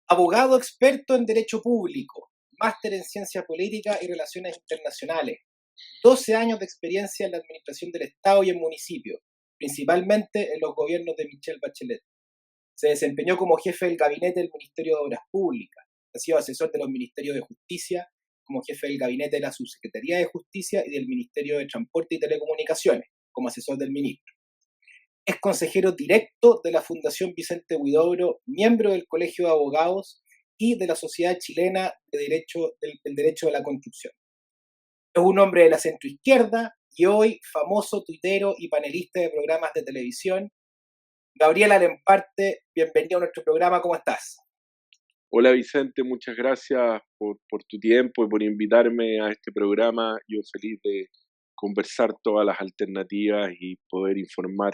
Abogado experto en Derecho Público, máster en Ciencia Política y Relaciones Internacionales, 12 años de experiencia en la administración del Estado y en municipios, principalmente en los gobiernos de Michelle Bachelet. Se desempeñó como jefe del gabinete del Ministerio de Obras Públicas, ha sido asesor de los Ministerios de Justicia, como jefe del gabinete de la Subsecretaría de Justicia y del Ministerio de Transporte y Telecomunicaciones, como asesor del ministro. Es consejero directo de la Fundación Vicente Huidobro, miembro del Colegio de Abogados y de la Sociedad Chilena de del Derecho de la Construcción. Es un hombre de la centroizquierda y hoy famoso tuitero y panelista de programas de televisión. Gabriel Alemparte, bienvenido a nuestro programa, ¿cómo estás? Hola Vicente, muchas gracias por tu tiempo y por invitarme a este programa. Yo feliz de conversar todas las alternativas y poder informar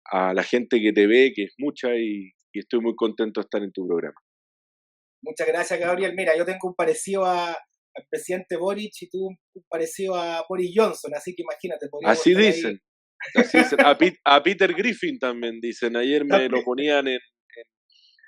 a la gente que te ve, que es mucha, y estoy muy contento de estar en tu programa. Muchas gracias, Gabriel. Mira, yo tengo un parecido al presidente Boric y tú un parecido a Boris Johnson, así que imagínate. Así dicen, a Peter Griffin también dicen. Ayer me lo ponían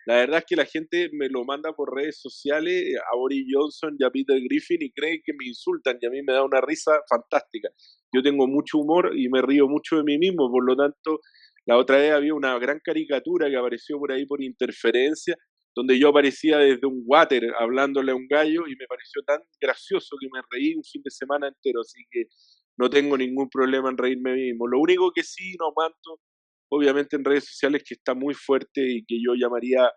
la verdad es que la gente me lo manda por redes sociales a Boris Johnson y a Peter Griffin y creen que me insultan y a mí me da una risa fantástica. Yo tengo mucho humor y me río mucho de mí mismo, por lo tanto, la otra vez había una gran caricatura que apareció por ahí por interferencia, donde yo aparecía desde un water hablándole a un gallo y me pareció tan gracioso que me reí un fin de semana entero, así que no tengo ningún problema en reírme mismo. Lo único que sí no aguanto, obviamente en redes sociales, que está muy fuerte y que yo llamaría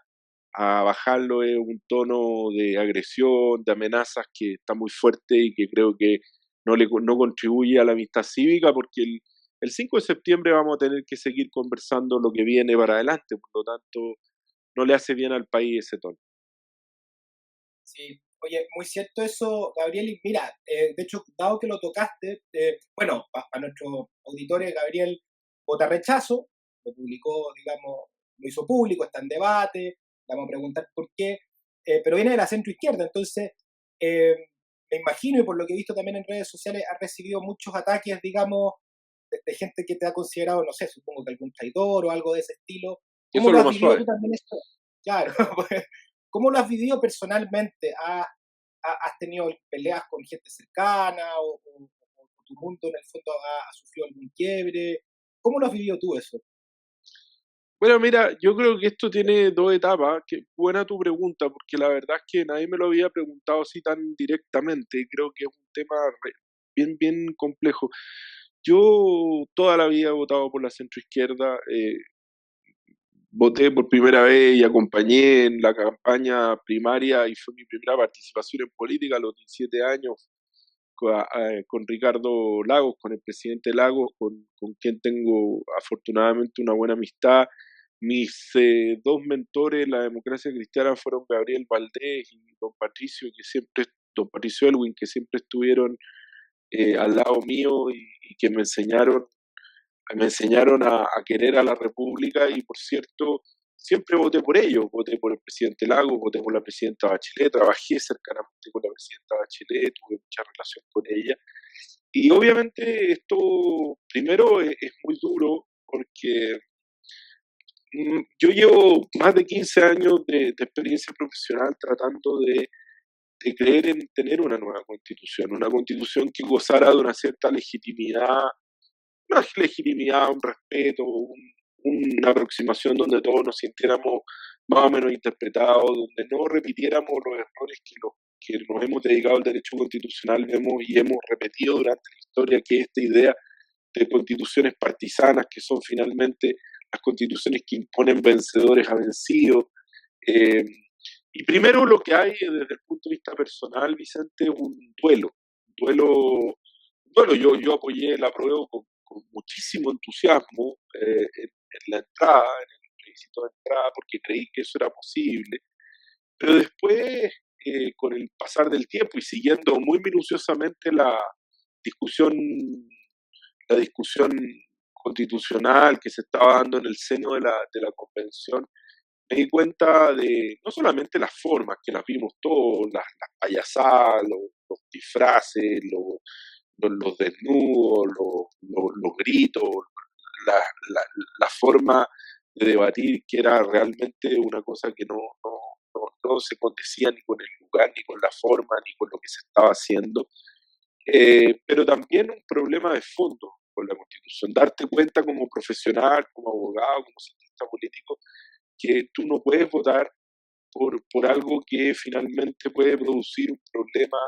a bajarlo, es un tono de agresión, de amenazas que está muy fuerte y que creo que no contribuye a la amistad cívica, porque el 5 de septiembre vamos a tener que seguir conversando lo que viene para adelante, por lo tanto no le hace bien al país ese tono. Sí, oye, muy cierto eso, Gabriel, y mira, de hecho, dado que lo tocaste, bueno, para nuestros auditores, Gabriel vota rechazo, lo publicó, digamos, lo hizo público, está en debate, vamos a preguntar por qué, pero viene de la centroizquierda, entonces, me imagino, y por lo que he visto también en redes sociales, ha recibido muchos ataques, digamos, de gente que te ha considerado, no sé, supongo que algún traidor o algo de ese estilo. Eso ¿Cómo es lo lo has más vivido suave. tú también esto? Claro, pues, ¿cómo lo has vivido personalmente? ¿Has tenido peleas con gente cercana o tu mundo en el fondo ha sufrido algún quiebre? ¿Cómo lo has vivido tú eso? Bueno, mira, yo creo que esto tiene dos etapas. Que buena tu pregunta, porque la verdad es que nadie me lo había preguntado así tan directamente. Creo que es un tema bien complejo. Yo toda la vida he votado por la centroizquierda. Voté por primera vez y acompañé en la campaña primaria y fue mi primera participación en política a los 17 años con Ricardo Lagos, con el presidente Lagos, con quien tengo afortunadamente una buena amistad. Mis dos mentores en la democracia cristiana fueron Gabriel Valdés y don Patricio Elwin, que siempre estuvieron al lado mío y que me enseñaron a querer a la República y, por cierto, siempre voté por ellos. Voté por el presidente Lagos, voté por la presidenta Bachelet, trabajé cercanamente con la presidenta Bachelet, tuve mucha relación con ella. Y obviamente esto, primero, es muy duro porque yo llevo más de 15 años de experiencia profesional tratando de creer en tener una constitución que gozara de una cierta legitimidad, un respeto, una aproximación donde todos nos sintiéramos más o menos interpretados, donde no repitiéramos los errores que nos hemos dedicado al derecho constitucional vemos y hemos repetido durante la historia, que es esta idea de constituciones partisanas, que son finalmente las constituciones que imponen vencedores a vencidos. Eh, y primero lo que hay desde el punto de vista personal, Vicente, es un duelo. Bueno, yo apoyé el apruebo con muchísimo entusiasmo en la entrada, en el plebiscito de entrada, porque creí que eso era posible. Pero después, con el pasar del tiempo y siguiendo muy minuciosamente discusión, la discusión constitucional que se estaba dando en el seno de la convención, me di cuenta de no solamente las formas, que las vimos todos, las payasadas, los disfraces, los desnudos, los gritos, la, la, la forma de debatir, que era realmente una cosa que no no se condecía ni con el lugar, ni con la forma, ni con lo que se estaba haciendo. Pero también un problema de fondo con la Constitución, darte cuenta como profesional, como abogado, como cientista político, que tú no puedes votar por algo que finalmente puede producir un problema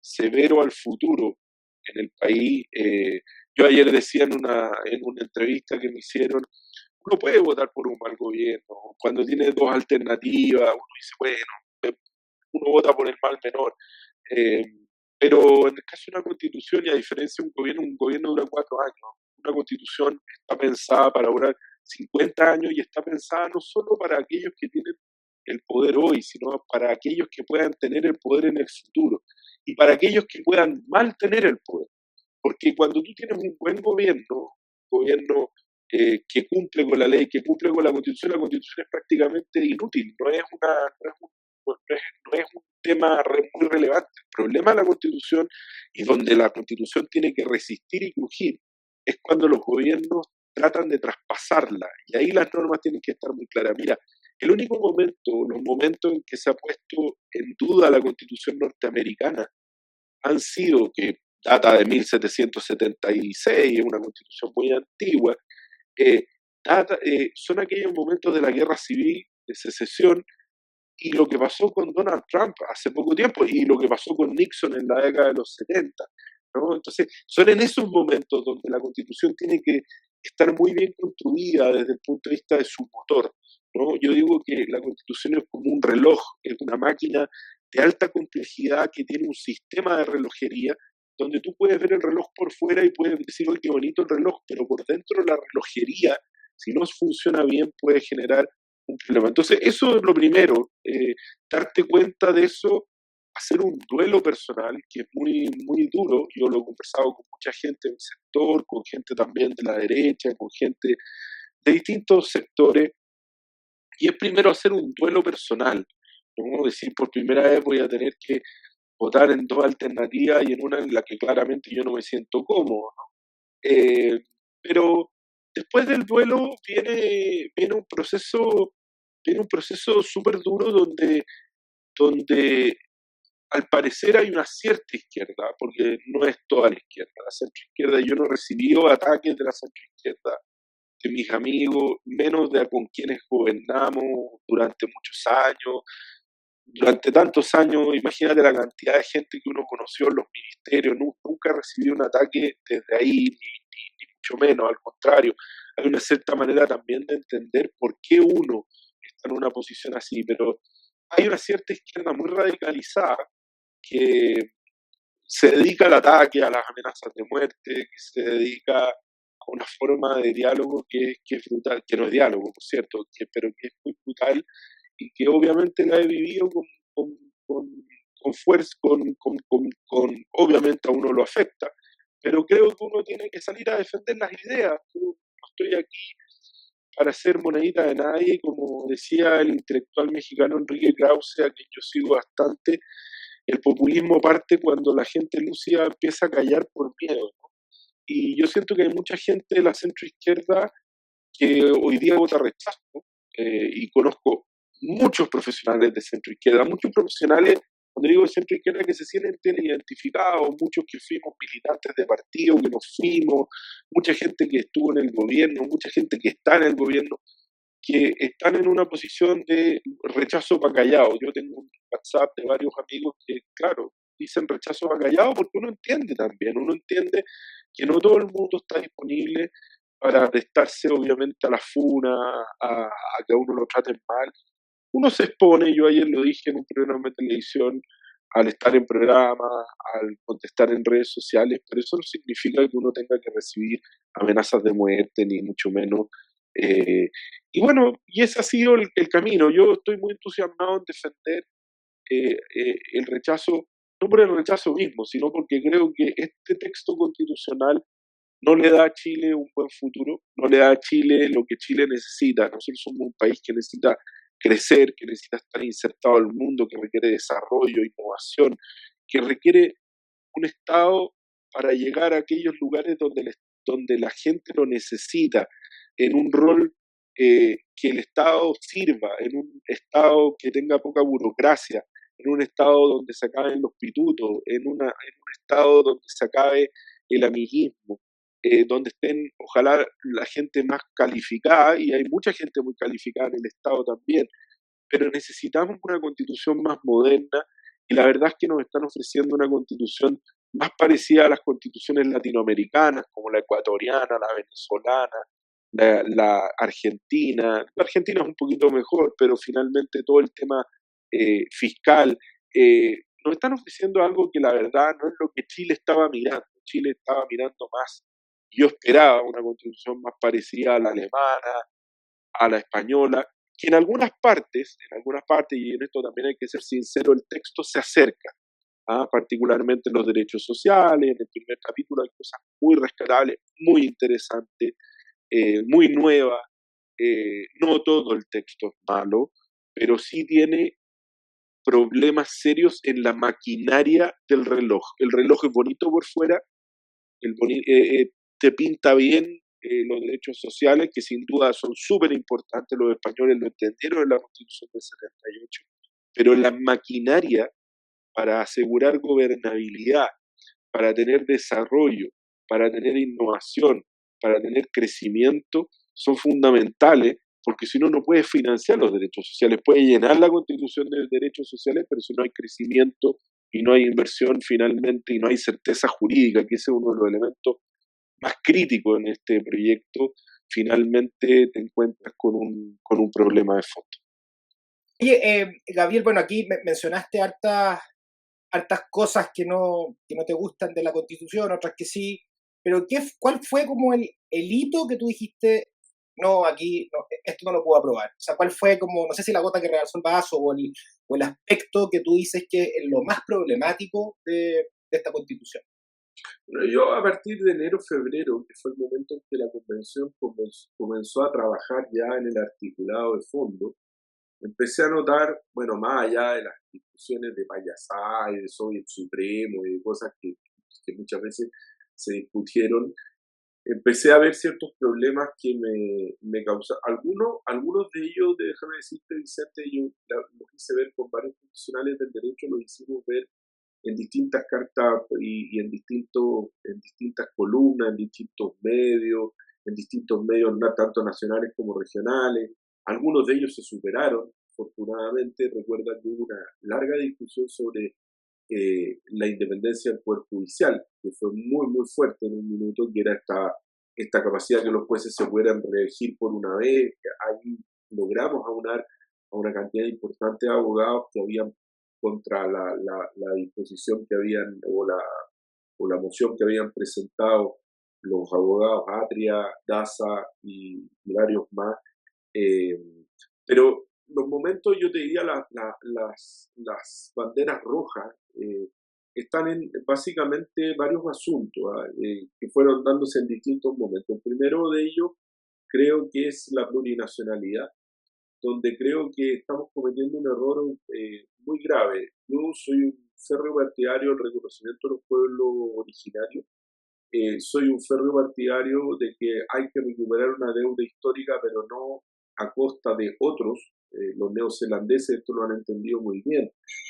severo al futuro en el país. Yo ayer decía en una entrevista que me hicieron, uno puede votar por un mal gobierno, cuando tiene dos alternativas, uno dice, bueno, uno vota por el mal menor. Eh, pero en el caso de una constitución, y a diferencia de un gobierno dura 4 años. Una constitución está pensada para durar 50 años y está pensada no solo para aquellos que tienen el poder hoy, sino para aquellos que puedan tener el poder en el futuro y para aquellos que puedan mantener el poder. Porque cuando tú tienes un buen gobierno que cumple con la ley, que cumple con la constitución es prácticamente inútil, no es un tema muy relevante. El problema de la constitución y donde la constitución tiene que resistir y crujir es cuando los gobiernos tratan de traspasarla y ahí las normas tienen que estar muy claras. Mira, los momentos en que se ha puesto en duda la constitución norteamericana han sido que data de 1776, es una constitución muy antigua, eh, son aquellos momentos de la guerra civil, de secesión, y lo que pasó con Donald Trump hace poco tiempo, y lo que pasó con Nixon en la década de los 70. ¿No? Entonces, son en esos momentos donde la constitución tiene que estar muy bien construida desde el punto de vista de su motor. ¿No? Yo digo que la constitución es como un reloj, es una máquina de alta complejidad que tiene un sistema de relojería donde tú puedes ver el reloj por fuera y puedes decir, oye, qué bonito el reloj, pero por dentro la relojería, si no funciona bien, puede generar un problema. Entonces, eso es lo primero, darte cuenta de eso, hacer un duelo personal, que es muy, muy duro. Yo lo he conversado con mucha gente del sector, con gente también de la derecha, con gente de distintos sectores, y es primero hacer un duelo personal, ¿no? Decir, por primera vez voy a tener que votar en dos alternativas y en una en la que claramente yo no me siento cómodo, ¿no? Pero después del duelo viene un proceso súper duro donde al parecer hay una cierta izquierda, porque no es toda la izquierda. La centroizquierda, yo no he recibido ataques de la centroizquierda, de mis amigos, menos de con quienes gobernamos durante muchos años. Durante tantos años, imagínate la cantidad de gente que uno conoció en los ministerios, nunca recibió un ataque desde ahí, ni mucho menos, al contrario. Hay una cierta manera también de entender por qué uno está en una posición así, pero hay una cierta izquierda muy radicalizada que se dedica al ataque, a las amenazas de muerte, que se dedica a una forma de diálogo que es brutal, que no es diálogo, por cierto, pero que es muy brutal y que obviamente la he vivido con fuerza, obviamente a uno lo afecta, pero creo que uno tiene que salir a defender las ideas. Yo no estoy aquí para ser monedita de nadie, como decía el intelectual mexicano Enrique Krause, a quien yo sigo bastante. El populismo parte cuando la gente lúcida empieza a callar por miedo, ¿no? Y yo siento que hay mucha gente de la centroizquierda que hoy día vota rechazo, ¿no? Y conozco muchos profesionales de centroizquierda, muchos profesionales, cuando digo de centroizquierda, que se sienten identificados, muchos que fuimos militantes de partido, que nos fuimos, mucha gente que estuvo en el gobierno, mucha gente que está en el gobierno, que están en una posición de rechazo para callado. Yo tengo un WhatsApp de varios amigos que, claro, dicen rechazo para callado porque uno entiende también, uno entiende que no todo el mundo está disponible para prestarse obviamente a la funa, a que a uno lo traten mal. Uno se expone, yo ayer lo dije en un programa de televisión, al estar en programa, al contestar en redes sociales, pero eso no significa que uno tenga que recibir amenazas de muerte, ni mucho menos. Eh, y bueno, y ese ha sido el camino. Yo estoy muy entusiasmado en defender el rechazo, no por el rechazo mismo, sino porque creo que este texto constitucional no le da a Chile un buen futuro, no le da a Chile lo que Chile necesita. Nosotros somos un país que necesita crecer, que necesita estar insertado al mundo, que requiere desarrollo, innovación, que requiere un Estado para llegar a aquellos lugares donde la gente lo necesita, en un rol que el Estado sirva, en un Estado que tenga poca burocracia, en un Estado donde se acaben los pitutos, en un Estado donde se acabe el amiguismo, donde estén, ojalá, la gente más calificada, y hay mucha gente muy calificada en el Estado también, pero necesitamos una constitución más moderna, y la verdad es que nos están ofreciendo una constitución más parecida a las constituciones latinoamericanas, como la ecuatoriana, la venezolana, la argentina. La argentina es un poquito mejor, pero finalmente todo el tema fiscal, nos están ofreciendo algo que la verdad no es lo que Chile estaba mirando. Chile estaba mirando más. Yo esperaba una constitución más parecida a la alemana, a la española, que en algunas partes, y en esto también hay que ser sincero, el texto se acerca, particularmente en los derechos sociales, en el primer capítulo hay cosas muy rescatables, muy interesantes, muy nuevas, no todo el texto es malo, pero sí tiene problemas serios en la maquinaria del reloj. El reloj es bonito por fuera, te pinta bien los derechos sociales, que sin duda son súper importantes, los españoles lo entendieron en la Constitución del 78, pero la maquinaria para asegurar gobernabilidad, para tener desarrollo, para tener innovación, para tener crecimiento, son fundamentales, porque si no, no puedes financiar los derechos sociales. Puedes llenar la Constitución de derechos sociales, pero si no hay crecimiento y no hay inversión finalmente y no hay certeza jurídica, que ese es uno de los elementos más críticos en este proyecto, finalmente te encuentras con un problema de fondo. Oye, Gabriel, bueno, aquí mencionaste hartas cosas que no te gustan de la Constitución, otras que sí, pero ¿cuál fue como el hito que tú dijiste, no, aquí esto no lo puedo aprobar? O sea, ¿cuál fue como, no sé si la gota que rebalsó el vaso o el aspecto que tú dices que es lo más problemático de esta Constitución? Bueno, yo a partir de enero, febrero, que fue el momento en que la convención comenzó a trabajar ya en el articulado de fondo, empecé a notar, bueno, más allá de las discusiones de payasá y de Soviet Supremo y de cosas que muchas veces se discutieron, empecé a ver ciertos problemas que me causaron. Algunos de ellos, déjame decirte, Vicente, yo los hice ver con varios profesionales del derecho, los hicimos ver en distintas cartas y en distintas columnas, en distintos medios tanto nacionales como regionales. Algunos de ellos se superaron, afortunadamente. Recuerda que hubo una larga discusión sobre la independencia del Poder Judicial, que fue muy, muy fuerte en un minuto, que era esta capacidad que los jueces se pudieran reelegir por una vez. Ahí logramos aunar a una cantidad importante de abogados que habían contra la disposición que habían o la moción que habían presentado los abogados Atria, Daza y varios más. Eh, pero los momentos, yo te diría, las banderas rojas están en básicamente varios asuntos que fueron dándose en distintos momentos. El primero de ellos creo que es la plurinacionalidad, donde creo que estamos cometiendo un error muy grave. Yo soy un férreo partidario del reconocimiento de los pueblos originarios. Soy un férreo partidario de que hay que recuperar una deuda histórica, pero no a costa de otros. Los neozelandeses esto lo han entendido muy bien.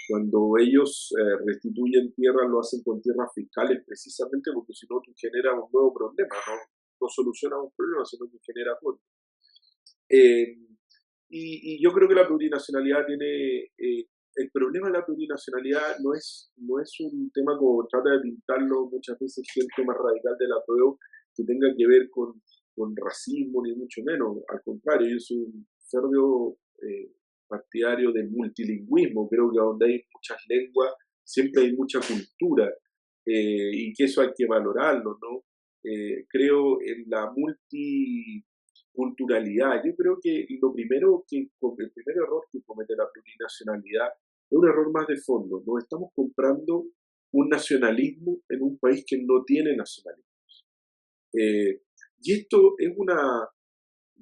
Cuando ellos restituyen tierras, lo hacen con tierras fiscales precisamente porque si no tú generas un nuevo problema, no solucionas un problema, sino que generas otro. Y yo creo que la plurinacionalidad el problema de la plurinacionalidad no es un tema como trata de pintarlo muchas veces gente más radical de la prueba que tenga que ver con racismo, ni mucho menos. Al contrario, yo soy un férreo partidario del multilingüismo. Creo que donde hay muchas lenguas siempre hay mucha cultura y que eso hay que valorarlo, ¿no? Creo en la multiculturalidad. Yo creo que el primer error que comete la plurinacionalidad es un error más de fondo. Nos estamos comprando un nacionalismo en un país que no tiene nacionalismo. Y esto es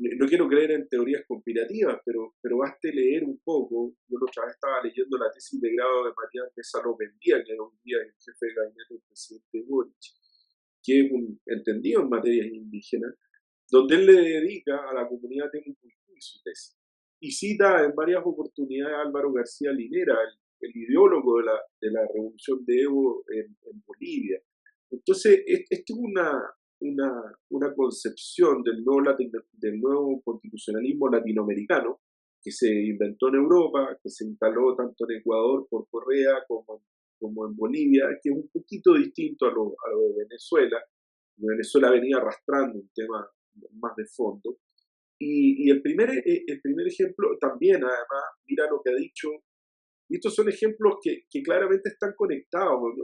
no quiero creer en teorías conspirativas, pero baste leer un poco. Yo la otra vez estaba leyendo la tesis de grado de Matías Mesa López-Díaz, que hoy día es el jefe de gabinete del presidente Boric, que es un entendido en materias indígenas, donde él le dedica a la comunidad temucuicú su tesis. Y cita en varias oportunidades a Álvaro García Linera, el ideólogo de la revolución de Evo en Bolivia. Entonces, esto es una concepción del nuevo constitucionalismo latinoamericano que se inventó en Europa, que se instaló tanto en Ecuador por Correa como en Bolivia, que es un poquito distinto a lo de Venezuela. Venezuela venía arrastrando un tema más de fondo. Y el primer ejemplo también, además, mira lo que ha dicho, y estos son ejemplos que claramente están conectados.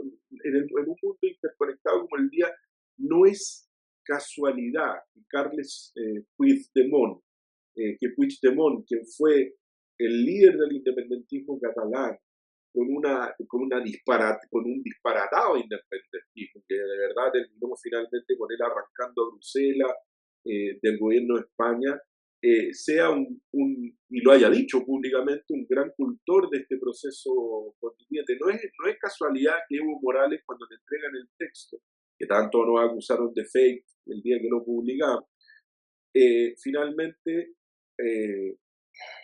En un mundo interconectado como el día, no es casualidad que Carles Puigdemont, quien fue el líder del independentismo catalán, con un disparatado independentismo, que de verdad terminó finalmente con él arrancando a Bruselas del gobierno de España, sea y lo haya dicho públicamente, un gran cultor de este proceso constituyente. No es casualidad que Evo Morales, cuando le entregan el texto, que tanto nos acusaron de fake el día que lo publicamos, finalmente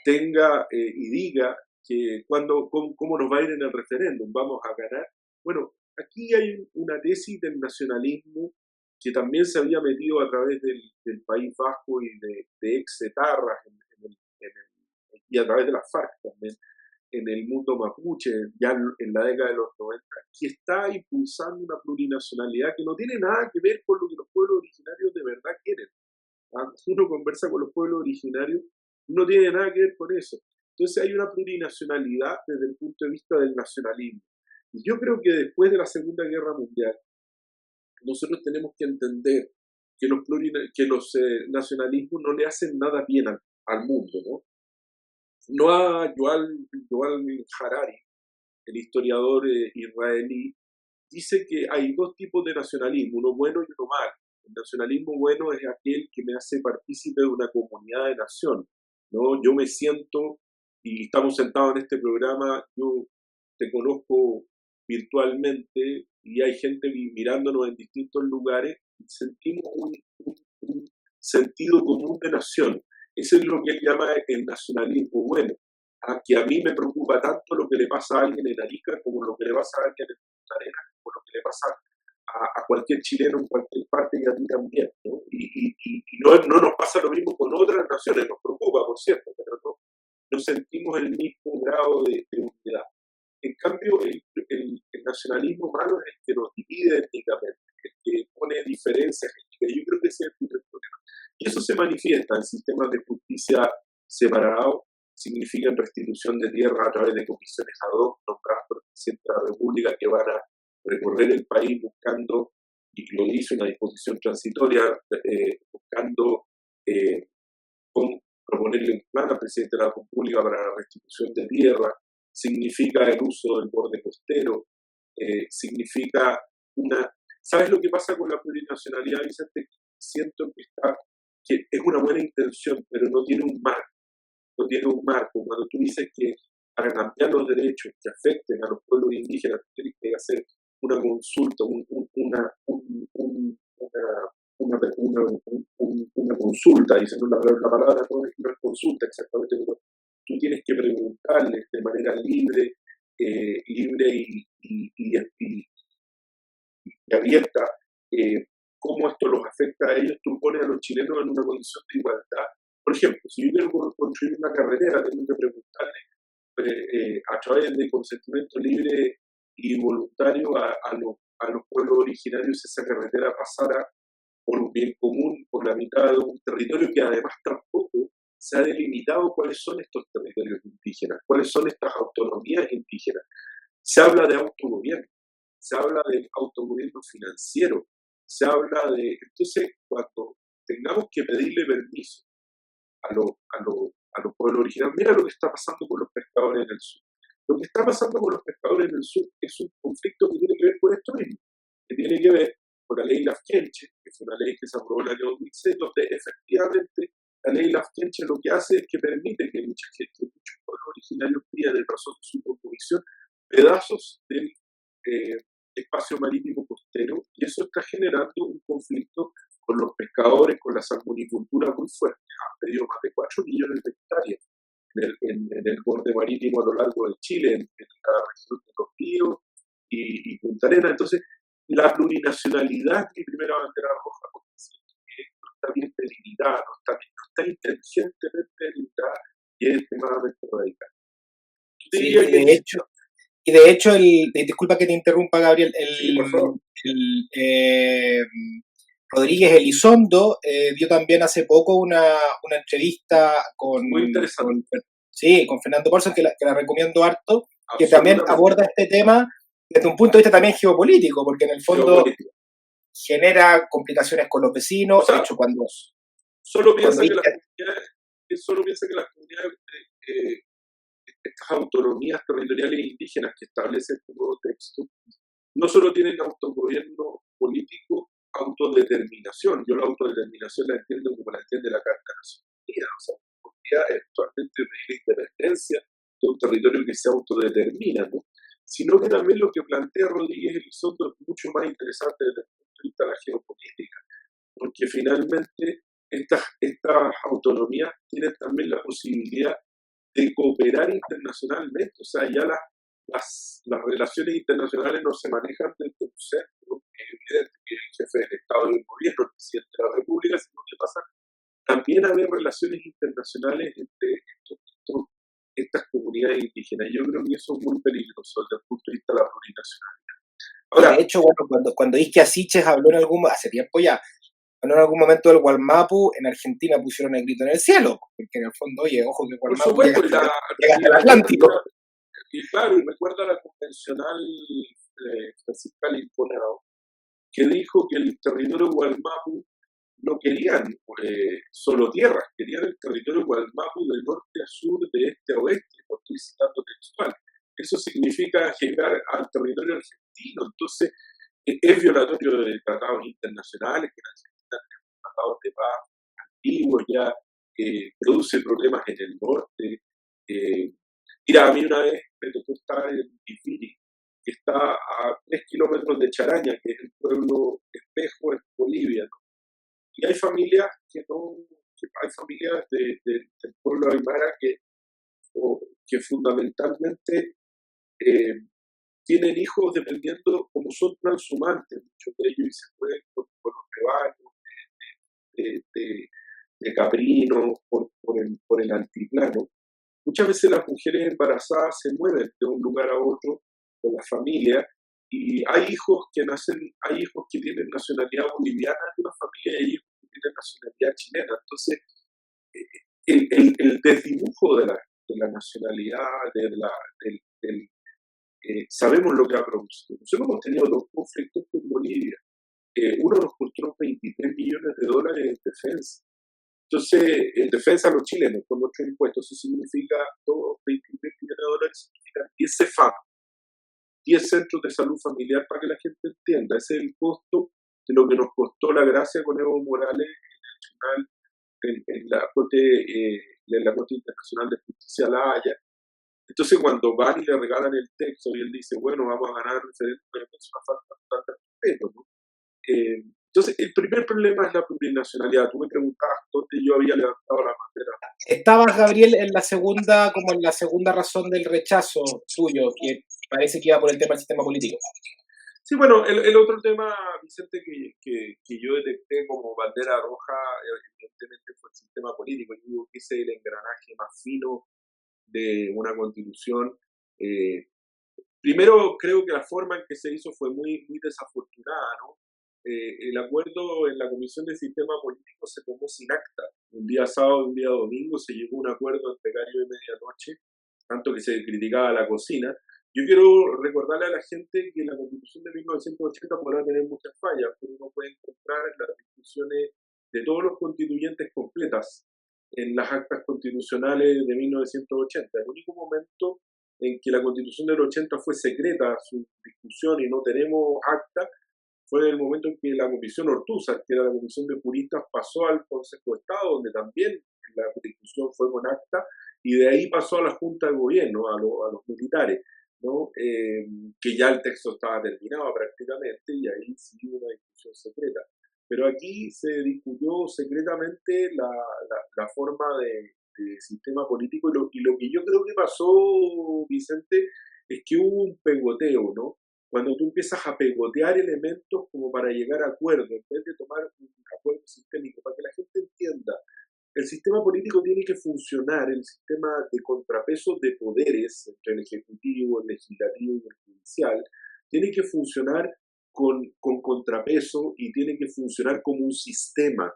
tenga y diga que cómo nos va a ir en el referéndum, vamos a ganar. Bueno, aquí hay una tesis del nacionalismo que también se había metido a través del País Vasco y de ex-etarras y a través de las FARC también en el mundo mapuche, ya en la década de los 90, que está impulsando una plurinacionalidad que no tiene nada que ver con lo que los pueblos originarios de verdad quieren. Uno conversa con los pueblos originarios, no tiene nada que ver con eso. Entonces hay una plurinacionalidad desde el punto de vista del nacionalismo. Y yo creo que después de la Segunda Guerra Mundial, nosotros tenemos que entender que los nacionalismos no le hacen nada bien al mundo, ¿no? Noah Yuval Harari, el historiador israelí, dice que hay dos tipos de nacionalismo, uno bueno y uno malo. El nacionalismo bueno es aquel que me hace partícipe de una comunidad de nación, ¿no? Yo me siento, y estamos sentados en este programa, yo te conozco virtualmente y hay gente mirándonos en distintos lugares y sentimos un sentido común de nación. Eso es lo que él llama el nacionalismo bueno. Que a mí me preocupa tanto lo que le pasa a alguien en Arica como lo que le pasa a alguien en Punta Arenas, como lo que le pasa a cualquier chileno en cualquier parte y a ti también, ¿no? Y no nos pasa lo mismo con otras naciones, nos preocupa, por cierto, pero no sentimos el mismo grado de unidad. En cambio, el nacionalismo malo es el que nos divide étnicamente, el que pone diferencias étnicas. Yo creo que ese es el problema. Y eso se manifiesta en sistemas de justicia separados, significa restitución de tierra a través de comisiones ad hoc nombradas por el presidente de la República que van a recorrer el país buscando, y lo dice una disposición transitoria, buscando proponerle un plan al presidente de la República para la restitución de tierra, significa el uso del borde costero, significa ¿Sabes lo que pasa con la plurinacionalidad, Vicente? Siento que es una buena intención, pero no tiene un marco. No tiene un marco. Cuando tú dices que para cambiar los derechos que afecten a los pueblos indígenas, tienes que hacer una consulta, una consulta, diciendo la palabra no es consulta exactamente, pero tú tienes que preguntarles de manera libre y abierta cómo esto los afecta a ellos. Tú pones a los chilenos en una condición de igualdad. Por ejemplo, si yo quiero construir una carretera, tengo que preguntarle a través de consentimiento libre y voluntario a los pueblos originarios si esa carretera pasara por un bien común, por la mitad de un territorio que además tampoco se ha delimitado cuáles son estos territorios indígenas, cuáles son estas autonomías indígenas. Se habla de autogobierno, se habla del autogobierno financiero, se habla de... Entonces, cuando tengamos que pedirle permiso a los pueblos originarios, mira lo que está pasando con los pescadores en el sur. Lo que está pasando con los pescadores en el sur es un conflicto que tiene que ver con esto mismo, que tiene que ver con la ley Lafkenche, que fue una ley que se aprobó en el año 2006, donde efectivamente la ley Lafkenche lo que hace es que permite que mucha gente, muchos pueblos originarios pidan en razón de su composición pedazos del espacio marítimo costero, y eso está generando un conflicto con los pescadores, con la salmonicultura muy fuerte. Han perdido más de 4 millones de hectáreas en el borde marítimo a lo largo de Chile, en la región de Los Ríos y Punta Arenas. Entonces, la plurinacionalidad, mi primera bandera roja, porque siento que no está bien delimitada, no está inteligentemente delimitada y es extremadamente radical. Sí, y de hecho disculpa que te interrumpa, Gabriel, Sí, por favor. Rodríguez Elizondo dio también hace poco una entrevista Muy interesante. con Fernando Paulson, que la recomiendo harto, que también aborda este tema desde un punto de vista también geopolítico, porque en el fondo genera complicaciones con los vecinos. O sea, de hecho, cuando solo piensa que las comunidades, estas autonomías territoriales indígenas que establece este nuevo texto, no solo tienen autogobierno político, autodeterminación. Yo la autodeterminación la entiendo como la entiende la Carta Nacional. O sea, podría actualmente pedir la independencia de un territorio que se autodetermina, ¿no? Sino que también lo que plantea Rodríguez Elizondo es mucho más interesante desde el punto de vista de la geopolítica, porque finalmente estas autonomías tienen también la posibilidad de cooperar internacionalmente. O sea, ya las relaciones internacionales no se manejan desde un centro, que es evidente que es el jefe del Estado y del gobierno, el presidente de la República, sino que pasa también a haber relaciones internacionales entre estas comunidades indígenas. Yo creo que eso es muy peligroso desde el punto de vista de la plurinacionalidad. Ahora, de hecho, bueno, cuando Isquia Siches habló hace tiempo ya, en algún momento del Gualmapu, en Argentina pusieron el grito en el cielo, porque en el fondo, oye, ojo que Gualmapu llega hasta el Atlántico. Y claro, y recuerda la convencional Francisca Limponao, que dijo que el territorio Gualmapu no querían solo tierras, querían el territorio Gualmapu de norte a sur, de este a oeste, por estoy citando textual. Eso significa llegar al territorio argentino, entonces es violatorio de tratados internacionales, que la Argentina tiene tratados de paz antiguos ya, produce problemas en el norte. Mira, a mí una vez me tocó estar en Tifiri, que está a 3 kilómetros de Charaña, que es el pueblo espejo en Bolivia, ¿no? Y hay familias hay familias del pueblo aymara que fundamentalmente tienen hijos dependiendo, como son transhumantes, muchos de ellos y se pueden por los rebaños de caprinos, por el altiplano. Muchas veces las mujeres embarazadas se mueven de un lugar a otro con la familia y hay hijos que tienen nacionalidad boliviana de una familia y hay hijos que tienen nacionalidad chilena. Entonces, el desdibujo de la nacionalidad, sabemos lo que ha producido. Nosotros hemos tenido 2 conflictos con Bolivia. Uno nos costó $23 millones en defensa. Entonces, en defensa de los chilenos, con nuestros impuestos, eso significa, todos $23 millones significan 10 CEFAM, 10 centros de salud familiar, para que la gente entienda. Ese es el costo de lo que nos costó la gracia con Evo Morales en la Corte Internacional de Justicia, La Haya. Entonces, cuando van y le regalan el texto y él dice, bueno, vamos a ganar referéndum, es una falta total de respeto, ¿no? Entonces, el primer problema es la plurinacionalidad. Tú me preguntabas dónde yo había levantado la bandera. Estabas, Gabriel, en la segunda razón del rechazo tuyo, que parece que iba por el tema del sistema político. Sí, bueno, el otro tema, Vicente, que yo detecté como bandera roja, evidentemente fue el sistema político. Yo digo que ese es el engranaje más fino de una constitución. Primero, creo que la forma en que se hizo fue muy, muy desafortunada, ¿no? El acuerdo en la Comisión de Sistema Político se tomó sin acta. Un día sábado y un día domingo se llegó a un acuerdo entre gallo y medianoche, tanto que se criticaba la cocina. Yo quiero recordarle a la gente que la Constitución de 1980 podrá tener muchas fallas, pero uno puede encontrar las discusiones de todos los constituyentes completas en las actas constitucionales de 1980. El único momento en que la Constitución del 80 fue secreta su discusión y no tenemos acta fue el momento en que la Comisión Ortúzar, que era la Comisión de Juristas, pasó al Consejo de Estado, donde también la discusión fue con acta, y de ahí pasó a la Junta de Gobierno, a los militares, ¿no? Que ya el texto estaba terminado prácticamente, y ahí sí hubo una discusión secreta. pero aquí se discutió secretamente la forma de sistema político y lo que yo creo que pasó, Vicente, es que hubo un pegoteo, ¿no? Cuando tú empiezas a pegotear elementos como para llegar a acuerdos, en vez de tomar un acuerdo sistémico, para que la gente entienda, el sistema político tiene que funcionar, el sistema de contrapeso de poderes entre el ejecutivo, el legislativo y el judicial, tiene que funcionar con contrapeso y tiene que funcionar como un sistema.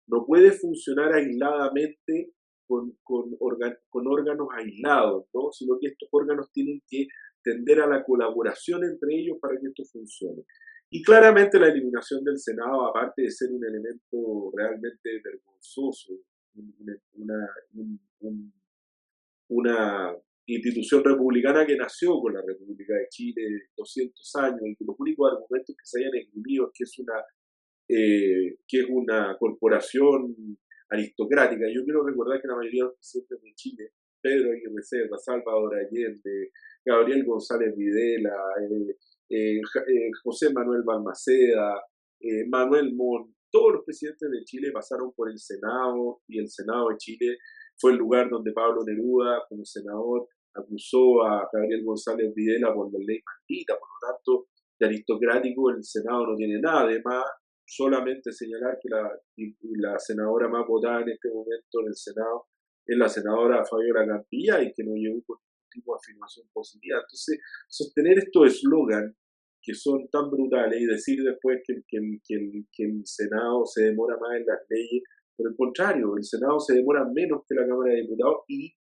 No puede funcionar aisladamente con órganos aislados, ¿no? Sino que estos órganos tienen que tender a la colaboración entre ellos para que esto funcione. Y claramente la eliminación del Senado, aparte de ser un elemento realmente vergonzoso, una, un, una institución republicana que nació con la República de Chile 200 años y que los únicos argumentos que se hayan esgrimido es que es una corporación aristocrática. Yo quiero recordar que la mayoría de los presidentes de Chile, Pedro Aguirre Cerda, Salvador Allende, Gabriel González Videla, José Manuel Balmaceda, Manuel Montt, todos los presidentes de Chile pasaron por el Senado y el Senado de Chile fue el lugar donde Pablo Neruda, como senador, acusó a Gabriel González Videla por la ley maldita. Por lo tanto, de aristocrático el Senado no tiene nada. Además, solamente señalar que la senadora más votada en este momento en el Senado es la senadora Fabiola Campilla y que no llegó con ningún tipo de afirmación positiva. Entonces, sostener estos eslogans que son tan brutales y decir después que el Senado se demora más en las leyes, por el contrario, el Senado se demora menos que la Cámara de Diputados y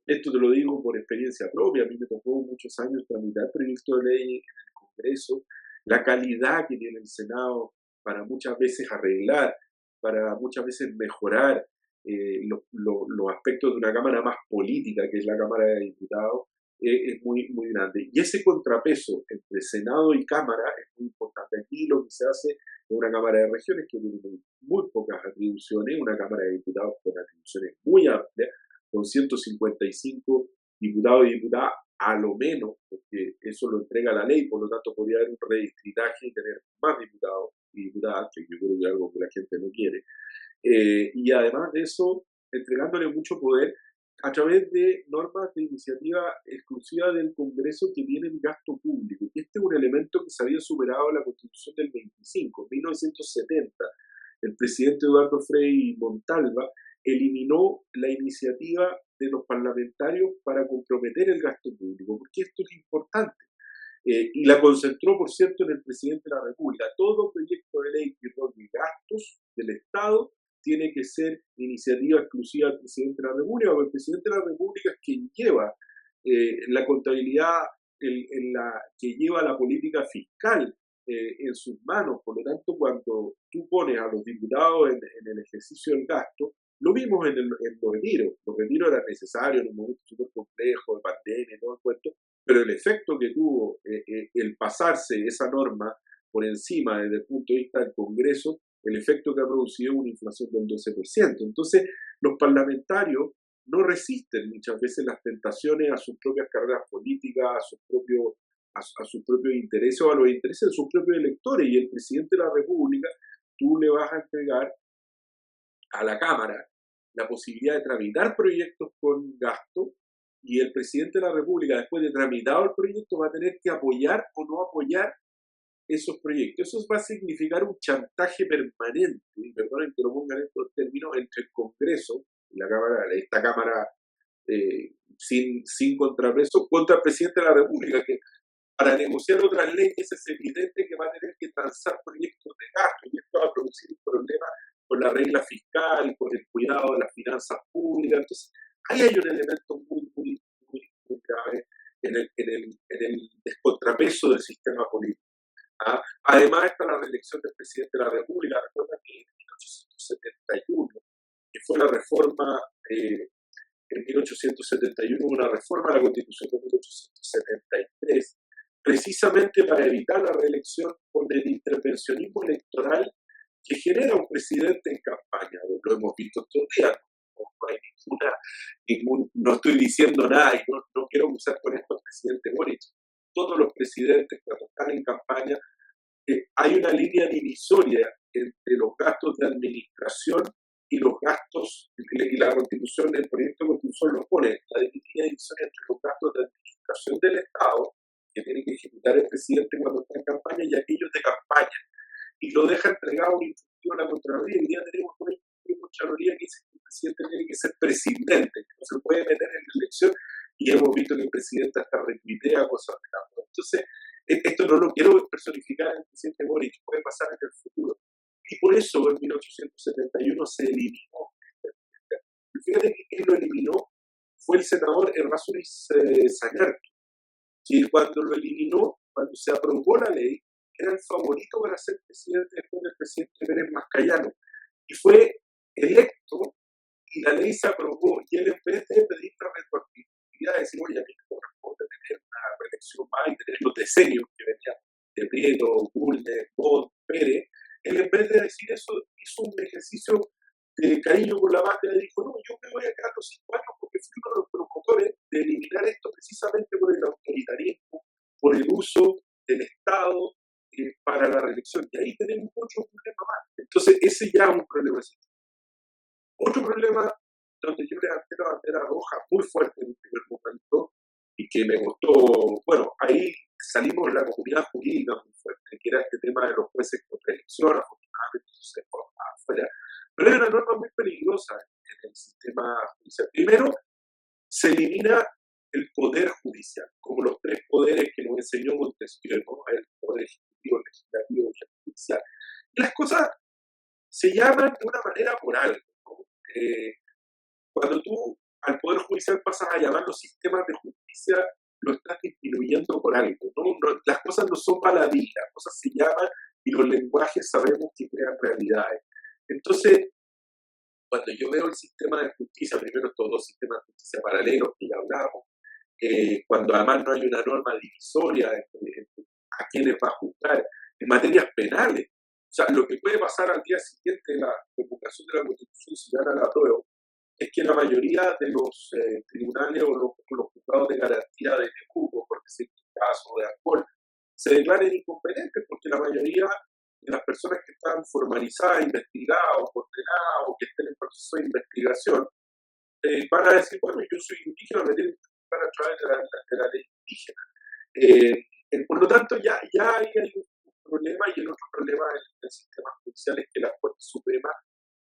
esto te lo digo por experiencia propia, a mí me tocó muchos años tramitar proyectos de ley en el Congreso, la calidad que tiene el Senado para muchas veces arreglar, para muchas veces mejorar los aspectos de una Cámara más política, que es la Cámara de Diputados, es muy, muy grande. Y ese contrapeso entre Senado y Cámara es muy importante. Aquí lo que se hace es una Cámara de Regiones que tiene muy pocas atribuciones, una Cámara de Diputados con atribuciones muy amplias, con 155 diputados y diputadas a lo menos, porque eso lo entrega la ley, por lo tanto podría haber un redistritaje y tener más diputados y diputadas, que yo creo que es algo que la gente no quiere. Y además de eso, entregándole mucho poder a través de normas de iniciativa exclusiva del Congreso que tienen gasto público. Y este es un elemento que se había superado en la Constitución del 25, 1970. El presidente Eduardo Frei Montalva eliminó la iniciativa de los parlamentarios para comprometer el gasto público, porque esto es importante. Y la concentró, por cierto, en el presidente de la República. Todo proyecto de ley que toque gastos del Estado tiene que ser iniciativa exclusiva del presidente de la República, porque el presidente de la República es quien lleva la contabilidad, que lleva la política fiscal en sus manos. Por lo tanto, cuando tú pones a los diputados en el ejercicio del gasto, lo vimos en los retiros. Los retiros eran necesarios en un momento súper complejo de pandemia y todo el cuento, pero el efecto que tuvo el pasarse esa norma por encima desde el punto de vista del Congreso, el efecto que ha producido una inflación del 12%. Entonces, los parlamentarios no resisten muchas veces las tentaciones a sus propias carreras políticas, a sus propios intereses o a los intereses de sus propios electores. Y el presidente de la República, tú le vas a entregar a la Cámara la posibilidad de tramitar proyectos con gasto y el presidente de la República, después de tramitado el proyecto, va a tener que apoyar o no apoyar esos proyectos. Eso va a significar un chantaje permanente, y perdonen que lo pongan en estos términos, entre el Congreso y la Cámara, esta Cámara sin contrapeso, contra el presidente de la República, que para negociar otras leyes es evidente que va a tener que transar proyectos de gasto, y esto va a producir un problema con la regla fiscal, con el cuidado de las finanzas públicas. Entonces, ahí hay un elemento muy grave en el descontrapeso del sistema político. Además está la reelección del presidente de la República. Recuerda que en 1871, que fue la reforma, en 1871 hubo una reforma a la Constitución de 1873, precisamente para evitar la reelección por el intervencionismo electoral que genera un presidente en campaña. Lo hemos visto estos días. No hay no estoy diciendo nada y no quiero usar con esto al presidente Boric. Todos los presidentes cuando están en campaña hay una línea divisoria entre los gastos de administración y los gastos, y la Constitución, el proyecto de Constitución lo pone, la definitiva división entre los gastos de administración del Estado, que tiene que ejecutar el presidente cuando está en campaña, y aquellos de campaña, y lo deja entregado un instructivo a la Contraloría. Y ya tenemos una Contraloría que dice que el presidente tiene que ser presidente, que no se puede meter en la elección, y hemos visto que el presidente hasta retuitea cosas de campo. Entonces, esto no lo quiero personificar en el presidente Boric, puede pasar en el futuro. Y por eso en 1871 se eliminó. Fíjate que quien lo eliminó fue el senador Errázuriz Zañartu, que cuando lo eliminó, cuando se aprobó la ley, era el favorito para ser presidente después del presidente Pérez Mascayano. Y fue electo y la ley se aprobó. Y él, en vez de pedir la retroactividad, de decir, oye, a mí me corresponde tener una reelección más y tener los decenios que venían de Prieto, Bulnes, Bond, Pérez, él, en vez de decir eso, hizo un ejercicio de cariño con la mafia y dijo, no, yo me voy a quedar los 5 años porque fui uno de los promotores de eliminar esto precisamente por el autoritarismo, por el uso del Estado para la reelección. Y ahí tenemos otro problema más. Entonces, ese ya es un problema. Otro problema donde yo levanté la bandera roja muy fuerte en un primer momento y que me costó, bueno, ahí salimos de la comunidad jurídica muy fuerte, que era este tema de los jueces contra elección, afortunadamente se fue afuera. Pero hay una norma muy peligrosa en el sistema judicial. Primero, se elimina el poder judicial, como los 3 poderes que nos enseñó Montesquieu, ¿no? El poder ejecutivo, legislativo y el judicial. Y las cosas se llaman de una manera por algo, ¿no? Cuando tú al poder judicial pasas a llamar los sistemas de justicia, lo estás disminuyendo por algo, ¿no? Las cosas no son baladíes, las cosas se llaman y los lenguajes sabemos que crean realidades. Entonces, cuando yo veo el sistema de justicia, primero estos 2 sistemas de justicia paralelos que ya hablamos, cuando además no hay una norma divisoria a quienes va a juzgar en materias penales, o sea, lo que puede pasar al día siguiente de la convocación de la Constitución, si gana la prueba, es que la mayoría de los tribunales o los juzgados de garantía de juzgo, por decir caso de alcohol, se declaren incompetentes porque la mayoría de las personas que están formalizadas, investigadas o condenadas o que estén en proceso de investigación, van a decir, bueno, yo soy indígena, me tienen que juzgar a través de la ley indígena. Por lo tanto, ya hay un problema, y el otro problema del sistema judicial es que la Corte Suprema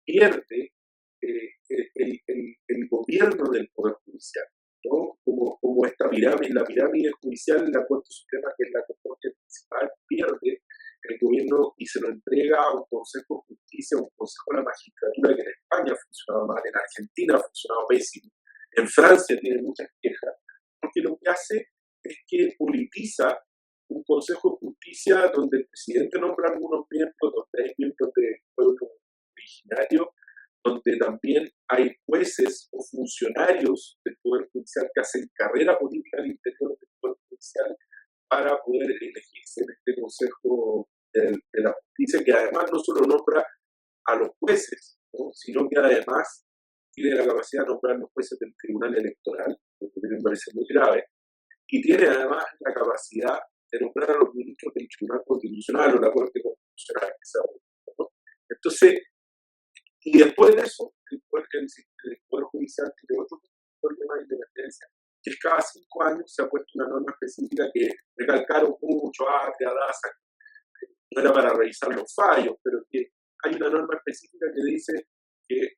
pierde el gobierno del Poder Judicial, ¿no? Como esta pirámide, la pirámide judicial, la Corte Suprema, que es la corte principal, pierde el gobierno y se lo entrega a un Consejo de Justicia, a un Consejo de la Magistratura, que en España ha funcionado mal, en Argentina ha funcionado pésimo, en Francia tiene muchas quejas, porque lo que hace es que politiza un Consejo de Justicia donde el presidente nombra algunos miembros, donde hay miembros de pueblos originarios, donde también hay jueces o funcionarios del Poder Judicial que hacen carrera política al interior del Poder Judicial para poder elegirse en este Consejo de la Justicia, que además no solo nombra a los jueces, ¿no? Sino que además tiene la capacidad de nombrar a los jueces del Tribunal Electoral, lo que me parece muy grave, y tiene además la capacidad de nombrar a los ministros del Tribunal Constitucional o la Corte Constitucional, ¿no? Entonces, y después de eso, el Poder Judicial tiene otro problema de independencia, que es cada 5 años se ha puesto una norma específica que recalcaron mucho a Daza, que no era para revisar los fallos, pero que hay una norma específica que dice que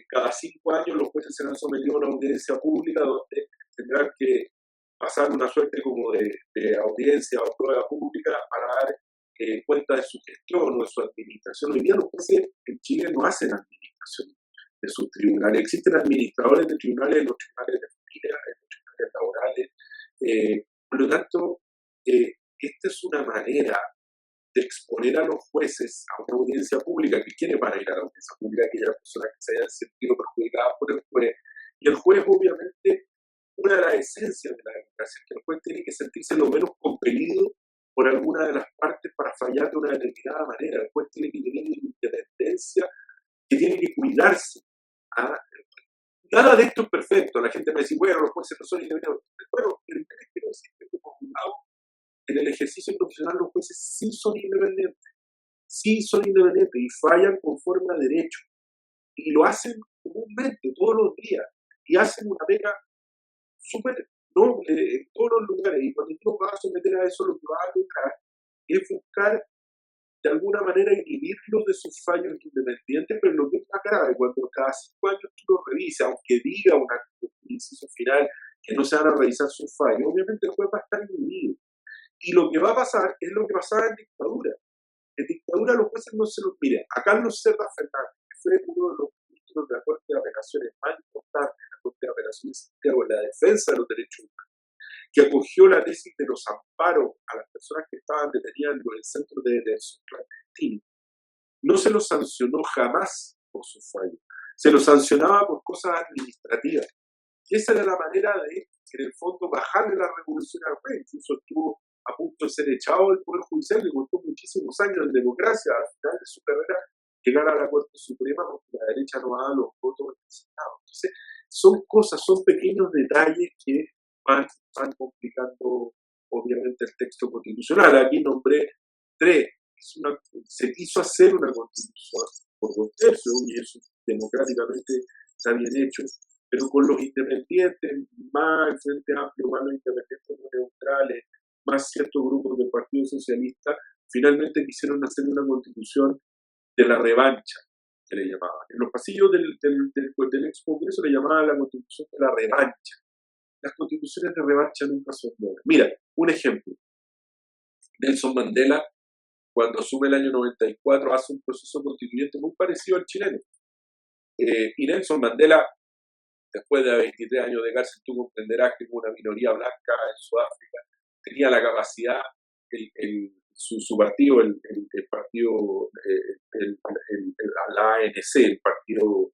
cada 5 años los jueces serán sometidos a una audiencia pública donde tendrán que pasar una suerte como de audiencia o prueba pública para dar cuenta de su gestión o de su administración. Hoy día los jueces en Chile no hacen administración de sus tribunales. Existen administradores de tribunales en los tribunales de familia, en los tribunales laborales. Por lo tanto, esta es una manera de exponer a los jueces a una audiencia pública. Que quiere para ir a la audiencia pública aquellas personas que se hayan sentido perjudicadas por el juez. Y el juez, obviamente, una de las esencias de la democracia es que el juez tiene que sentirse lo menos compelido por alguna de las partes para fallar de una determinada manera. El juez tiene que tener una independencia, que tiene que cuidarse. ¿Ah? Nada de esto es perfecto. La gente me dice, bueno, los jueces no son independientes. Bueno, pero es que no existe como juzgado. En el ejercicio profesional los jueces sí son independientes. sí son independientes y fallan conforme a derecho. Y lo hacen comúnmente, todos los días. Y hacen una pega súper noble en todos los lugares. Y cuando tú vas a someter a eso, lo que vas a lograr es buscar de alguna manera inhibirlos de sus fallos independientes, pero lo que es más grave, cuando cada 5 años tú lo revises, aunque diga un inciso final que no se van a revisar sus fallos, obviamente el juez va a estar inhibido. Y lo que va a pasar es lo que pasaba en dictadura. En dictadura los jueces no se los... Mire, a Carlos Cerda Fernández, que fue uno de los ministros de la Corte de Apelaciones más importantes de la Corte de Apelaciones de Santiago en la defensa de los derechos humanos, que acogió la tesis de los amparos a las personas que estaban detenidas en el centro de detención clandestino, no se los sancionó jamás por sus fallos, se los sancionaba por cosas administrativas. Y esa era la manera de, en el fondo, bajarle la revolución al rey. Incluso estuvo a punto de ser echado del Poder Judicial, le costó muchísimos años en democracia, al final de su carrera, llegar a la Corte Suprema porque la derecha no daba los votos representados. Entonces, son cosas, son pequeños detalles que van complicando, obviamente, el texto constitucional. Aquí nombré 3. Se quiso hacer una constitución por 2 tercios, y eso democráticamente está bien hecho, pero con los independientes, más el Frente Amplio, más los independientes neutrales, más ciertos grupos del Partido Socialista, finalmente quisieron hacer una constitución de la revancha, que le llamaban. En los pasillos del ex Congreso le llamaban la constitución de la revancha. Las constituciones de revancha nunca son buenas. Mira, un ejemplo. Nelson Mandela, cuando asume el año 94, hace un proceso constituyente muy parecido al chileno. Y Nelson Mandela, después de 23 años de cárcel, tú comprenderás que con una minoría blanca en Sudáfrica tenía la capacidad, su partido, el partido, la ANC, el partido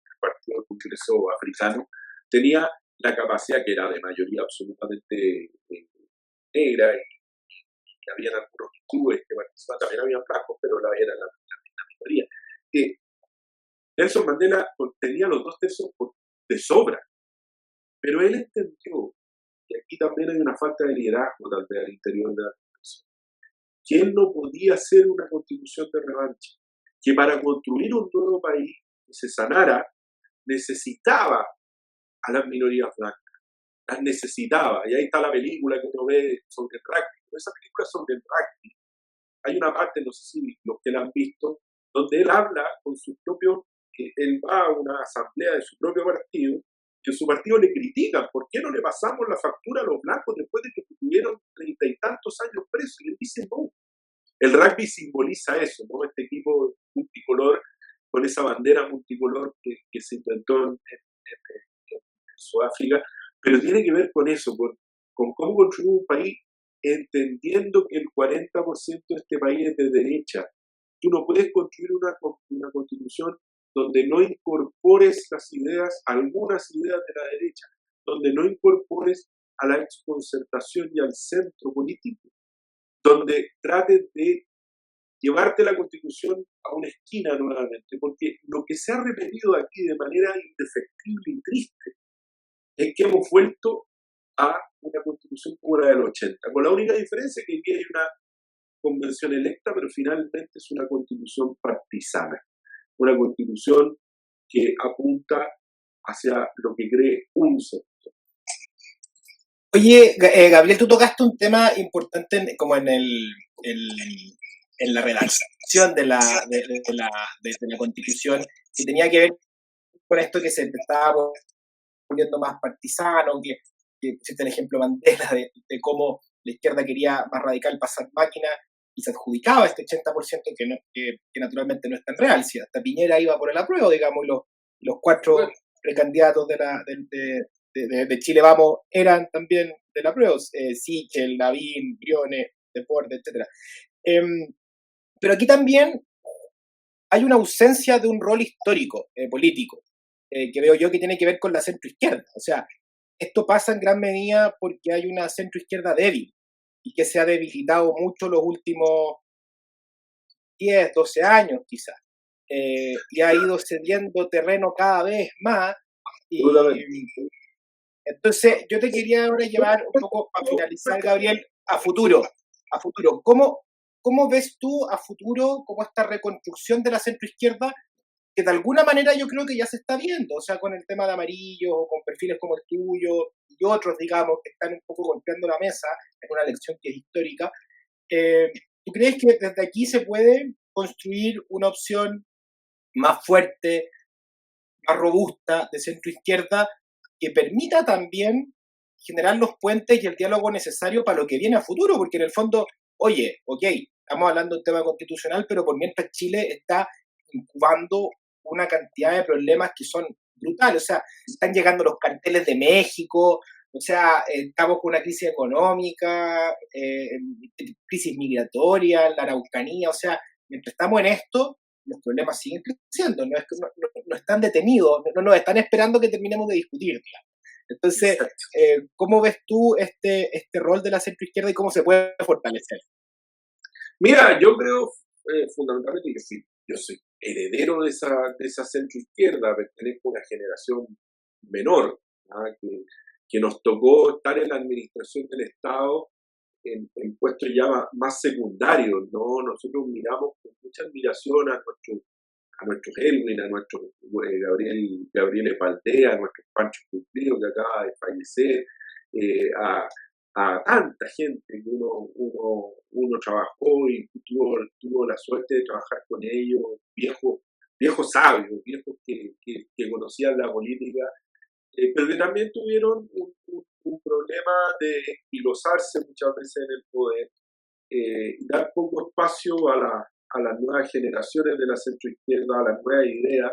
del Congreso africano, tenía la capacidad, que era de mayoría absolutamente negra, y que habían algunos clubes que participaban, también habían blancos, pero era la minoría. Nelson Mandela tenía los 2 tercios de sobra, pero él entendió, y aquí también hay una falta de liderazgo tal vez al interior de la constitución, que él no podía hacer una constitución de revancha, que para construir un nuevo país que se sanara, necesitaba a las minorías blancas, las necesitaba, y ahí está la película que uno ve sobre el rugby. Esa película sobre el rugby, hay una parte, no sé si los que la han visto, donde él habla con sus propios, él va a una asamblea de su propio partido, que en su partido le critican, ¿por qué no le pasamos la factura a los blancos después de que tuvieron 30 y tantos años presos? Y él dice, no. El rugby simboliza eso, ¿no? Este equipo multicolor, con esa bandera multicolor que se inventó en Sudáfrica, pero tiene que ver con eso, con cómo construir un país entendiendo que el 40% de este país es de derecha. Tú no puedes construir una constitución donde no incorpores algunas ideas de la derecha, donde no incorpores a la exconcertación y al centro político, donde trates de llevarte la constitución a una esquina nuevamente, porque lo que se ha repetido aquí de manera indefectible y triste es que hemos vuelto a una constitución como la del 80, con la única diferencia que aquí hay una convención electa, pero finalmente es una constitución partisana, una constitución que apunta hacia lo que cree un sector. Oye, Gabriel, tú tocaste un tema importante como en la redacción de la Constitución, que tenía que ver con esto que se estaba volviendo más partisano, que pusiste el ejemplo Mandela de cómo la izquierda quería más radical pasar máquina y se adjudicaba este 80% que naturalmente no es tan real. Si hasta Piñera iba por el apruebo, digamos, y los 4 precandidatos de Chile Vamos eran también del apruebo, Sichel, Lavín, Briones, Deportes, etc. Pero aquí también hay una ausencia de un rol histórico, político, que veo yo que tiene que ver con la centroizquierda. O sea, esto pasa en gran medida porque hay una centroizquierda débil y que se ha debilitado mucho los últimos 10, 12 años quizás, y ha ido cediendo terreno cada vez más. Y entonces yo te quería ahora llevar un poco a finalizar, Gabriel, a futuro. ¿Cómo ¿cómo ves tú a futuro como esta reconstrucción de la centroizquierda, que de alguna manera yo creo que ya se está viendo, o sea, con el tema de amarillo, o con perfiles como el tuyo y otros, digamos, que están un poco golpeando la mesa en una elección que es histórica? ¿Tú crees que desde aquí se puede construir una opción más fuerte, más robusta de centro izquierda que permita también generar los puentes y el diálogo necesario para lo que viene a futuro? Porque en el fondo, oye, ok, estamos hablando de un tema constitucional, pero por mientras Chile está incubando una cantidad de problemas que son brutales. O sea, están llegando los carteles de México, o sea, estamos con una crisis económica, crisis migratoria, la Araucanía, o sea, mientras estamos en esto, los problemas siguen creciendo, no, no están detenidos, no nos están esperando que terminemos de discutir, digamos. Entonces, ¿cómo ves tú este rol de la centroizquierda y cómo se puede fortalecer? Mira, yo creo fundamentalmente que sí, yo soy heredero de esa centroizquierda, pertenezco a una generación menor, ¿ah? Que nos tocó estar en la administración del Estado en puestos ya más secundarios, ¿no? Nosotros miramos con mucha admiración a nuestro Helwin, a nuestro Gabriel Epaldea, a nuestro Pancho Cumplido que acaba de fallecer, a tanta gente que uno trabajó y tuvo la suerte de trabajar con ellos, viejos sabios, viejos que conocían la política, pero que también tuvieron un problema de enquilosarse muchas veces en el poder, y dar poco espacio a las nuevas generaciones de la centroizquierda, a las nuevas ideas.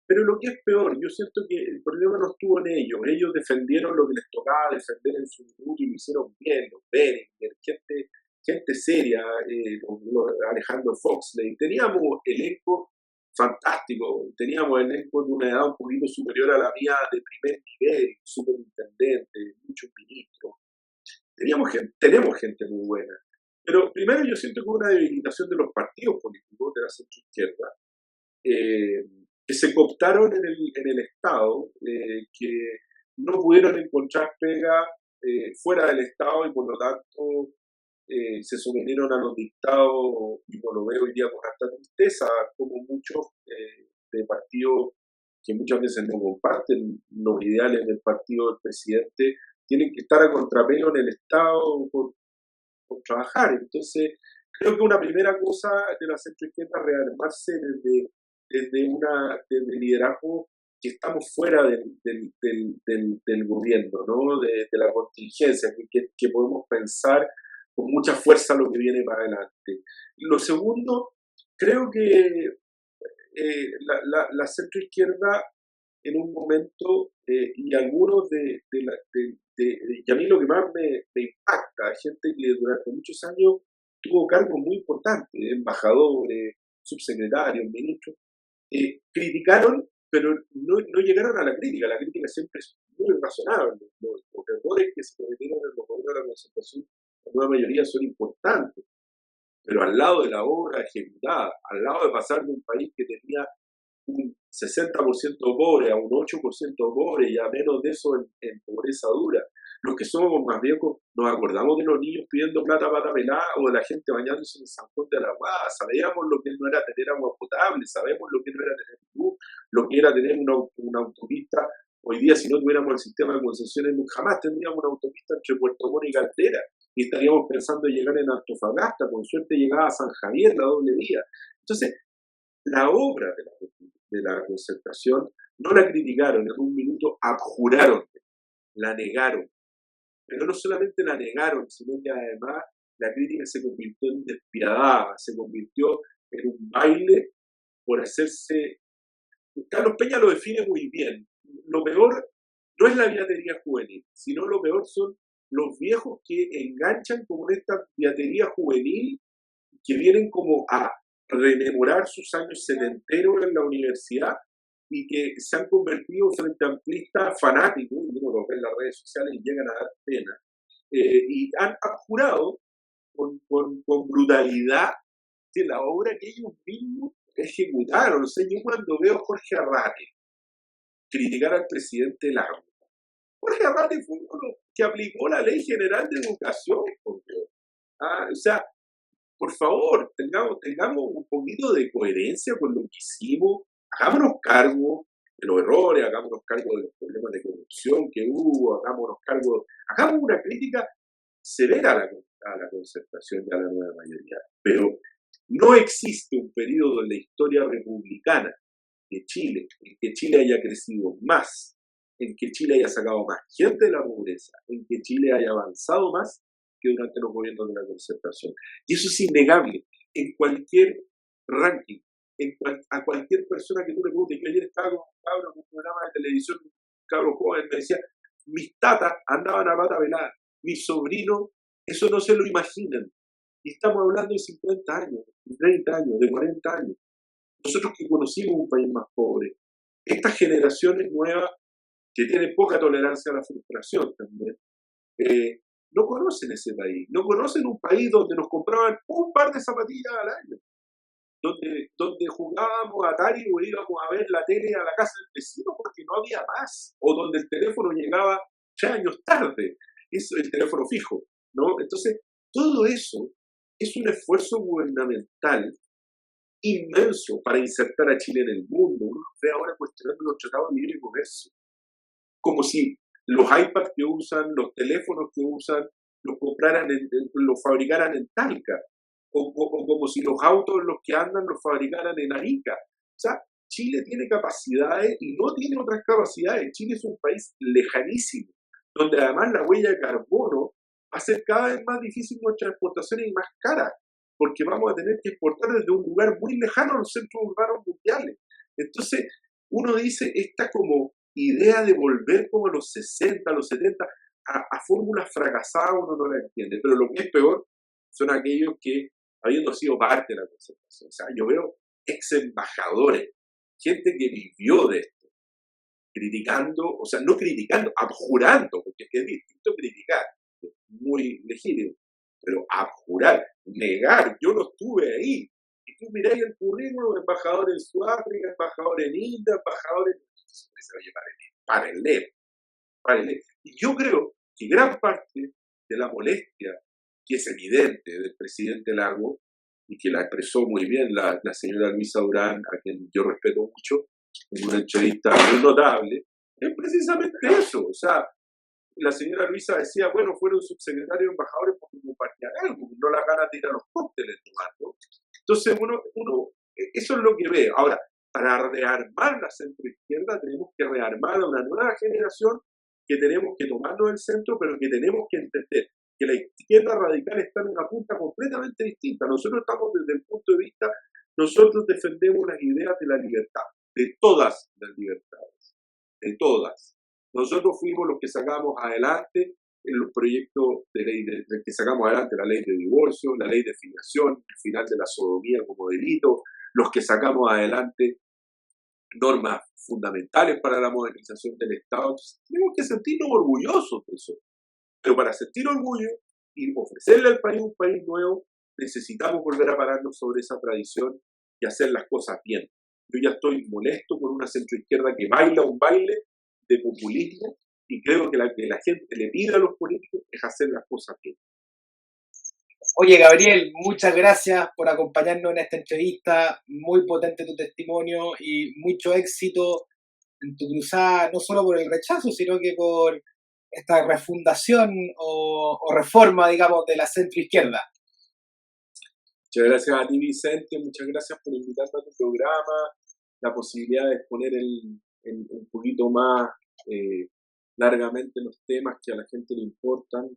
Pero lo que es peor, yo siento que el problema no estuvo en ellos. Ellos defendieron lo que les tocaba defender en su minuto y lo hicieron bien, los Berenguer, gente seria, Alejandro Foxley. Teníamos elenco fantástico, teníamos elenco de una edad un poquito superior a la mía de primer nivel, superintendente, muchos ministros. Tenemos gente muy buena. Pero primero yo siento que hubo una debilitación de los partidos políticos de la centroizquierda, que se cooptaron en el Estado, que no pudieron encontrar pega fuera del Estado y por lo tanto se sometieron a los dictados, y no lo veo hoy día con harta tristeza, como muchos de partidos que muchas veces no comparten los ideales del partido del presidente, tienen que estar a contrapelo en el Estado por trabajar. Entonces, creo que una primera cosa de la centroizquierda es rearmarse desde liderazgo que estamos fuera del gobierno, ¿no? de la contingencia, que podemos pensar con mucha fuerza lo que viene para adelante. Lo segundo, creo que la centroizquierda en un momento, y algunos y a mí lo que más me impacta, gente que durante muchos años tuvo cargos muy importantes, embajadores, subsecretarios, ministros, criticaron, pero no llegaron a la crítica siempre es muy razonable, los errores que se cometieron en los gobiernos de la concertación, la nueva mayoría son importantes, pero al lado de la obra ejecutada, al lado de pasar de un país que tenía un 60% pobre a un 8% pobre y a menos de eso en pobreza dura. Los que somos más viejos nos acordamos de los niños pidiendo plata para pelar o de la gente bañándose en el San de la Guada. Sabíamos lo que no era tener agua potable, sabemos lo que no era tener luz, lo que era tener una autopista. Hoy día, si no tuviéramos el sistema de concesiones, jamás tendríamos una autopista entre Puerto Montt y Caldera y estaríamos pensando en llegar en Antofagasta, con suerte llegaba a San Javier la doble vía. Entonces, la obra de la concertación no la criticaron, en un minuto abjuraron, la negaron. Pero no solamente la negaron, sino que además la crítica se convirtió en despiadada, se convirtió en un baile por hacerse... Carlos Peña lo define muy bien. Lo peor no es la viatería juvenil, sino lo peor son los viejos que enganchan como esta viatería juvenil, que vienen como a rememorar sus años sedenteros en la universidad y que se han convertido en frente amplistas fanáticos, uno lo ve en las redes sociales y llegan a dar pena, y han jurado con brutalidad que la obra que ellos mismos ejecutaron. O sea, yo cuando veo a Jorge Arrate criticar al presidente Lagos, Jorge Arrate fue uno que aplicó la Ley General de Educación, o sea, por favor, tengamos un poquito de coherencia con lo que hicimos, hagámonos cargo de los errores, hagámonos cargo de los problemas de corrupción que hubo, hagamos una crítica severa a la concertación y a la nueva mayoría. Pero no existe un periodo en la historia republicana de Chile en que Chile haya crecido más, en que Chile haya sacado más gente de la pobreza, en que Chile haya avanzado más que durante los gobiernos de la concertación. Y eso es innegable en cualquier ranking, a cualquier persona que tú le preguntes. Yo ayer estaba con un cabro en un programa de televisión, un cabro joven, me decía, mis tatas andaban a pata velada, mis sobrinos, eso no se lo imaginan. Y estamos hablando de 50 años, de 30 años, de 40 años. Nosotros que conocimos un país más pobre, estas generaciones nuevas que tienen poca tolerancia a la frustración también, no conocen ese país, no conocen un país donde nos compraban un par de zapatillas al año, donde jugábamos a Atari o íbamos a ver la tele a la casa del vecino porque no había más, o donde el teléfono llegaba 3 años tarde, eso, el teléfono fijo, ¿no? Entonces, todo eso es un esfuerzo gubernamental inmenso para insertar a Chile en el mundo. Uno ve ahora cuestionando los tratados de libre comercio, como si los iPads que usan, los teléfonos que usan, los fabricaran en Talca, o como si los autos en los que andan los fabricaran en Arica. O sea, Chile tiene capacidades y no tiene otras capacidades. Chile es un país lejanísimo, donde además la huella de carbono va a ser cada vez más difícil nuestras exportaciones y más caras, porque vamos a tener que exportar desde un lugar muy lejano a los centros urbanos mundiales. Entonces, uno dice, esta como idea de volver como a los 60, a los 70, a fórmulas fracasadas, uno no la entiende. Pero lo que es peor son aquellos que, habiendo sido parte de la concertación, o sea, yo veo ex embajadores, gente que vivió de esto, criticando, o sea, no criticando, abjurando, porque es distinto criticar, es muy legítimo, pero abjurar, negar, yo no estuve ahí. Y tú miráis el currículum, embajador en Sudáfrica, embajador en India, embajador en... Oye, párenle. Y yo creo que gran parte de la molestia, que es evidente del presidente Lago, y que la expresó muy bien la señora Luisa Durán, a quien yo respeto mucho, en una entrevista muy notable, es precisamente eso. O sea, la señora Luisa decía, bueno, fueron subsecretarios embajadores porque compartían algo, no las ganas de ir a los cócteles tomando. Entonces, eso es lo que ve. Ahora, para rearmar la centroizquierda tenemos que rearmar a una nueva generación que tenemos que tomarnos del centro, pero que tenemos que entender que la izquierda radical está en una punta completamente distinta. Nosotros estamos desde el punto de vista, nosotros defendemos las ideas de la libertad, de todas las libertades, de todas. Nosotros fuimos los que sacamos adelante en los proyectos de ley que sacamos adelante la ley de divorcio, la ley de filiación, el final de la sodomía como delito, los que sacamos adelante normas fundamentales para la modernización del Estado. Entonces, tenemos que sentirnos orgullosos de eso. Pero para sentir orgullo y ofrecerle al país un país nuevo, necesitamos volver a pararnos sobre esa tradición y hacer las cosas bien. Yo ya estoy molesto con una centroizquierda que baila un baile de populismo y creo que la gente le pide a los políticos es hacer las cosas bien. Oye, Gabriel, muchas gracias por acompañarnos en esta entrevista. Muy potente tu testimonio y mucho éxito en tu cruzada, no solo por el rechazo, sino que por esta refundación o reforma, digamos, de la centroizquierda. Muchas gracias a ti, Vicente. Muchas gracias por invitarme a tu programa, la posibilidad de exponer un poquito más largamente los temas que a la gente le importan.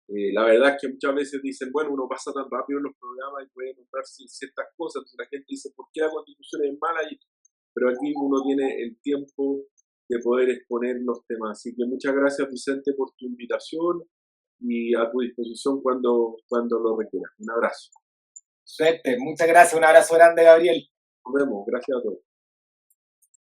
La verdad es que muchas veces dicen, bueno, uno pasa tan rápido en los programas y puede nombrarse ciertas cosas, entonces la gente dice, ¿por qué la Constitución es mala? Pero aquí uno tiene el tiempo de poder exponer los temas. Así que muchas gracias, Vicente, por tu invitación y a tu disposición cuando lo requieras. Un abrazo. Suerte, muchas gracias, un abrazo grande, Gabriel. Nos vemos, gracias a todos.